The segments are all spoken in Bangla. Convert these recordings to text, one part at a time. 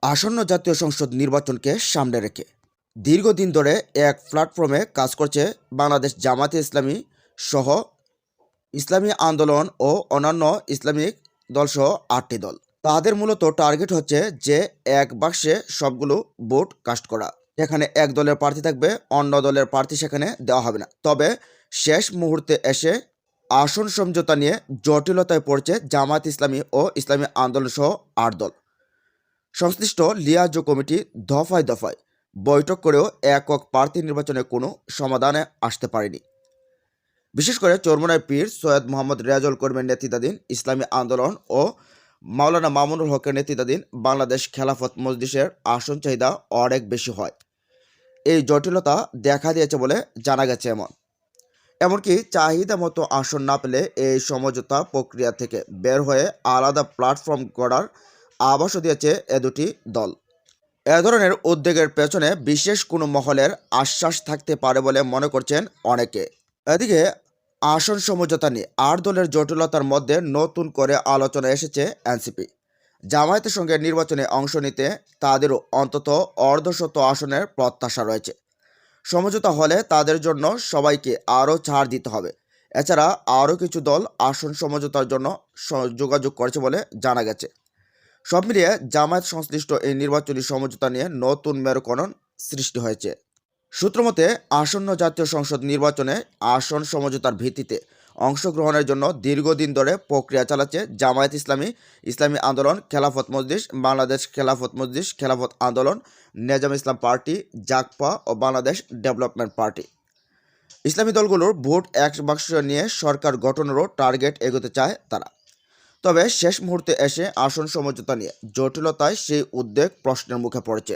আসন্ন জাতীয় সংসদ নির্বাচনকে সামনে রেখে দীর্ঘদিন ধরে এক প্ল্যাটফর্মে কাজ করছে বাংলাদেশ জামায়াতে ইসলামী সহ ইসলামী আন্দোলন ও অন্যান্য ইসলামিক দলসহ ৮টি দল। তাদের মূলত টার্গেট হচ্ছে যে এক বাক্সে সবগুলো ভোট কাস্ট করা। এখানে এক দলের প্রার্থী থাকবে, অন্য দলের প্রার্থী সেখানে দেওয়া হবে না। তবে শেষ মুহূর্তে এসে আসন সমঝোতা নিয়ে জটিলতায় পড়ছে জামায়াত ইসলামী ও ইসলামী আন্দোলন সহ ৮ দল। সংশ্লিষ্ট লিয়াজো কমিটি দফায় দফায় বৈঠক করেও একক প্রার্থী নির্বাচনে কোনো সমাধানে আসতে পারেনি। বিশেষ করে চরমোনাই পীর সৈয়দ মোহাম্মদ রেজাউল করিমের নেতৃত্বাধীন ইসলামী আন্দোলন ও মাওলানা মামুনুল হকের নেতৃত্বাধীন বাংলাদেশ খেলাফত মজলিসের আসন চাহিদা অনেক বেশি হয়। এই জটিলতা দেখা দিয়েছে বলে জানা গেছে। এমনকি চাহিদা মতো আসন না পেলে এই সমঝোতা প্রক্রিয়া থেকে বের হয়ে আলাদা প্ল্যাটফর্ম গড়ার আভাসও দিয়েছে এ দুটি দল। এ ধরনের উদ্যোগের পেছনে বিশেষ কোনো মহলের আশ্বাস থাকতে পারে বলে মনে করছেন অনেকে। এদিকে আসন সমঝোতা নিয়ে ৮ দলের জটিলতার মধ্যে নতুন করে আলোচনা এসেছে এনসিপি। জামায়াতের সঙ্গে নির্বাচনে অংশ নিতে তাদেরও অন্তত অর্ধশত আসনের প্রত্যাশা রয়েছে। সমঝোতা হলে তাদের জন্য সবাইকে আরও ছাড় দিতে হবে। এছাড়া আরও কিছু দল আসন সমঝোতার জন্য যোগাযোগ করছে বলে জানা গেছে। সব মিলিয়ে জামায়াত সংশ্লিষ্ট এই নির্বাচনী সমঝোতা নিয়ে নতুন মেরুকরণ সৃষ্টি হয়েছে। সূত্রমতে আসন্ন জাতীয় সংসদ নির্বাচনে আসন সমঝোতার ভিত্তিতে অংশগ্রহণের জন্য দীর্ঘদিন ধরে প্রক্রিয়া চালাচ্ছে জামায়াত ইসলামী, ইসলামী আন্দোলন, খেলাফত মজলিস, বাংলাদেশ খেলাফত মজলিস, খেলাফত আন্দোলন, নেজাম ইসলাম পার্টি, জাকপা ও বাংলাদেশ ডেভেলপমেন্ট পার্টি। ইসলামী দলগুলোর ভোট এক বাক্স নিয়ে সরকার গঠনেরও টার্গেট এগোতে চায় তারা। তবে শেষ মুহূর্তে এসে আসন সমঝোতা নিয়ে জটিলতায় সেই উদ্যোগ প্রশ্নের মুখে পড়েছে।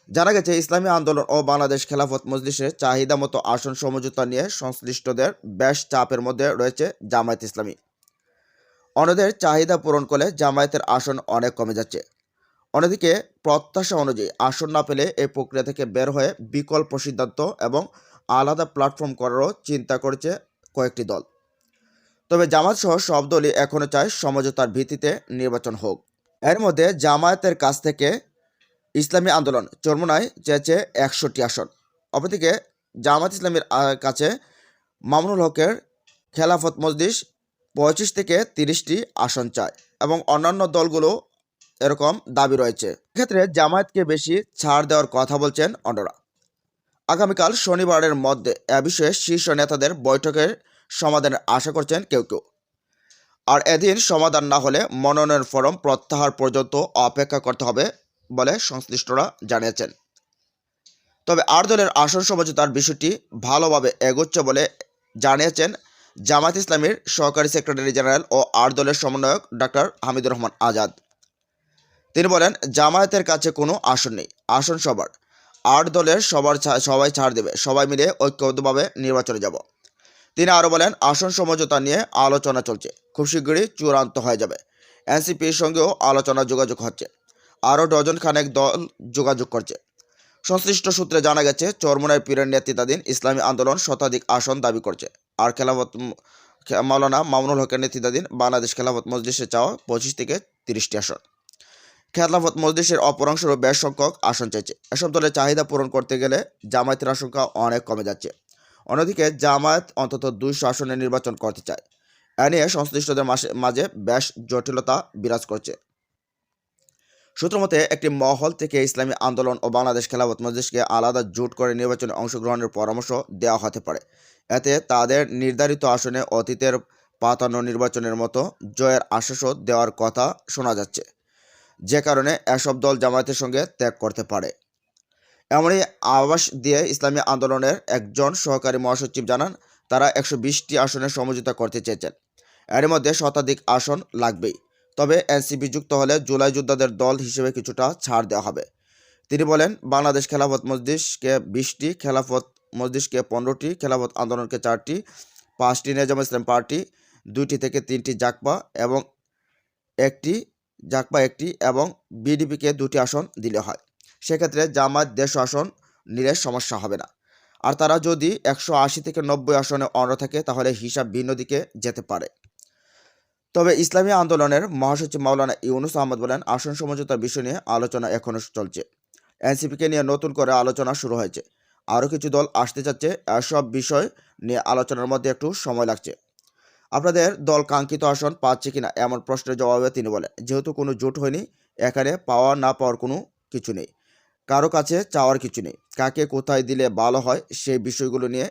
জানা গেছে ইসলামী আন্দোলন ও বাংলাদেশ খেলাফত মজলিসের চাহিদা মতো আসন সমঝোতা নিয়ে সংশ্লিষ্টদের বেশ চাপের মধ্যে রয়েছে জামায়াত ইসলামী। অন্যদের চাহিদা পূরণ করলে জামায়াতের আসন অনেক কমে যাচ্ছে। অন্যদিকে প্রত্যাশা অনুযায়ী আসন না পেলে এই প্রক্রিয়া থেকে বের হয়ে বিকল্প সিদ্ধান্ত এবং আলাদা প্ল্যাটফর্ম করারও চিন্তা করছে কয়েকটি দল। তবে জামায়াত সহ সব দলই এখনও চায় সমঝোতার ভিত্তিতে নির্বাচন হোক। এর মধ্যে জামায়াতের কাছ থেকে ইসলামী আন্দোলন চরমোনাই চেয়েছে ১০০টি আসন। অপরদিকে জামায়াত ইসলামীর কাছে মামুনুল হকের খেলাফত মজলিস ২৫ থেকে ৩০টি আসন চায় এবং অন্যান্য দলগুলো এরকম দাবি রয়েছে। এক্ষেত্রে জামায়াতকে বেশি ছাড় দেওয়ার কথা বলছেন অন্যরা। আগামীকাল শনিবারের মধ্যে এ বিষয়ে শীর্ষ নেতাদের বৈঠকের সমাধানের আশা করছেন কেউ কেউ। আর এদিন সমাধান না হলে মনোনয়ন ফরম প্রত্যাহার পর্যন্ত অপেক্ষা করতে হবে বলে সংশ্লিষ্টরা জানিয়েছেন। তবে ৮ দলের আসন সমঝোতার বিষয়টি ভালোভাবে এগোচ্ছে বলে জানিয়েছেন জামায়াত ইসলামীর সহকারী সেক্রেটারি জেনারেল ও ৮ দলের সমন্বয়ক ডক্টর হামিদুর রহমান আজাদ। তিনি বলেন, জামায়াতের কাছে কোনো আসন নেই, আসন সবার। ৮ দলের সবাই ছাড় দেবে, সবাই মিলে ঐক্যবদ্ধভাবে নির্বাচনে যাব। তিনি আরও বলেন, আসন সমঝোতা নিয়ে আলোচনা চলছে, খুব শীঘ্রই চূড়ান্ত হয়ে যাবে। এনসিপির সঙ্গেও আলোচনা যোগাযোগ হচ্ছে, আরও ডজন খানেক দল যোগাযোগ করছে। সংশ্লিষ্ট সূত্রে জানা গেছে চরমোনাই পীরের নেতৃত্বাধীন ইসলামী আন্দোলন শতাধিক আসন দাবি করছে, আর মাওলানা মামুনুল হকের নেতৃত্বাধীন বাংলাদেশ খেলাফত মজলিসের চাওয়া ২৫ থেকে ৩০টি আসন। খেলাফত মজলিসের অপর অংশেরও বেশ সংখ্যক আসন চাইছে। এসব দলের চাহিদা পূরণ করতে গেলে জামায়াতের আশঙ্কা অনেক কমে যাচ্ছে। অন্যদিকে জামায়াত অন্তত ২০০ আসনে নির্বাচন করতে চায়। এ নিয়ে সংশ্লিষ্টদের মাঝে বেশ জটিলতা বিরাজ করছে। সূত্রমতে একটি মহল থেকে ইসলামী আন্দোলন ও বাংলাদেশ খেলাফত মজলিসকে আলাদা জোট করে নির্বাচনে অংশগ্রহণের পরামর্শ দেওয়া হতে পারে। এতে তাদের নির্ধারিত আসনে অতীতের পাতানো নির্বাচনের মতো জয়ের আশ্বাসও দেওয়ার কথা শোনা যাচ্ছে, যে কারণে এসব দল জামায়াতের সঙ্গে ত্যাগ করতে পারে। এমনই আভাস দিয়ে ইসলামী আন্দোলনের একজন সহকারী মহাসচিব জানান, তারা ১২০টি আসনের সমঝোতা করতে চেয়েছেন। এর মধ্যে শতাধিক আসন লাগবেই। তবে এনসিপি যুক্ত হলে জুলাই যোদ্ধাদের দল হিসেবে কিছুটা ছাড় দেওয়া হবে। তিনি বলেন, বাংলাদেশ খেলাফত মজলিসকে 20টি, খেলাফত মজলিসকে 15টি, খেলাফত আন্দোলনকে 4টি, 5টি নেজাম ইসলাম পার্টি, 2টি থেকে 3টি জাকপা একটি এবং বিডিপিকে 2টি আসন দিলে হয়। সেক্ষেত্রে জামায়াত 150 আসন নিলে সমস্যা হবে না। আর তারা যদি 180 থেকে 90 আসনে অনড় থাকে তাহলে হিসাব ভিন্ন দিকে যেতে পারে। তবে ইসলামী আন্দোলনের মহাসচিব মাওলানা ইউনুস আহমদ বলেন, আসন সমঝোতার বিষয় নিয়ে আলোচনা এখনও চলছে। এনসিপিকে নিয়ে নতুন করে আলোচনা শুরু হয়েছে। আরও কিছু দল আসতে চাচ্ছে। এসব বিষয় নিয়ে আলোচনার মধ্যে একটু সময় লাগছে। আপনাদের দল কাঙ্ক্ষিত আসন পাচ্ছে কিনা এমন প্রশ্নের জবাবে তিনি বলেন, যেহেতু কোনো জোট হয়নি, এখানে পাওয়া না পাওয়ার কোনো কিছু নেই, কারো কাছে চাওয়ার কিছু নেই। কাকে কোথায় দিলে ভালো হয় সেই বিষয়গুলো নিয়ে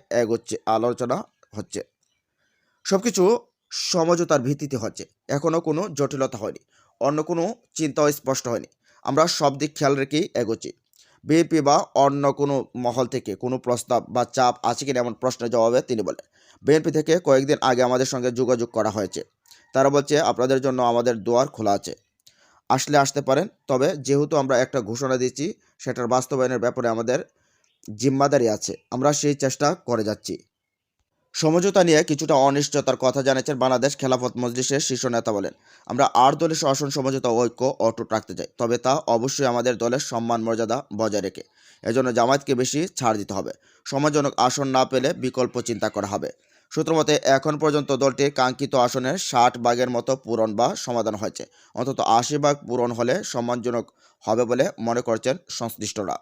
আলোচনা হচ্ছে। সবকিছু সমঝোতার ভিত্তিতে হচ্ছে। এখনও কোনো জটিলতা হয়নি, অন্য কোনো চিন্তাও স্পষ্ট হয়নি। আমরা সব দিক খেয়াল রেখেই এগোচ্ছি। বিএনপি বা অন্য কোনো মহল থেকে কোনো প্রস্তাব বা চাপ আছে কিনা এমন প্রশ্নের জবাবে তিনি বলেন, বিএনপি থেকে কয়েকদিন আগে আমাদের সঙ্গে যোগাযোগ করা হয়েছে। তারা বলছে, আপনাদের জন্য আমাদের দুয়ার খোলা আছে, আসলে আসতে পারেন। তবে যেহেতু আমরা একটা ঘোষণা দিচ্ছি, সেটার বাস্তবায়নের ব্যাপারে আমাদের জিম্মাদারি আছে। আমরা সেই চেষ্টা করে যাচ্ছি। সমঝোতা নিয়ে কিছুটা অনিশ্চয়তার কথা জানিয়েছেন বাংলাদেশ খেলাফত মজলিসের শীর্ষ নেতা। বলেন, আমরা 8 দলের আসন সমঝোতা ঐক্য অটুট রাখতে চাই, তবে তা অবশ্যই আমাদের দলের সম্মান মর্যাদা বজায় রেখে। এজন্য জামায়াতকে বেশি ছাড় দিতে হবে। সমাজজনক আসন না পেলে বিকল্প চিন্তা করা হবে। সূত্রমতে এখন পর্যন্ত দলটির কাঙ্ক্ষিত আসনের 60 ভাগের মতো পূরণ বা সমাধান হয়েছে। অন্তত 80 ভাগ পূরণ হলে সম্মানজনক হবে বলে মনে করছেন সংশ্লিষ্টরা।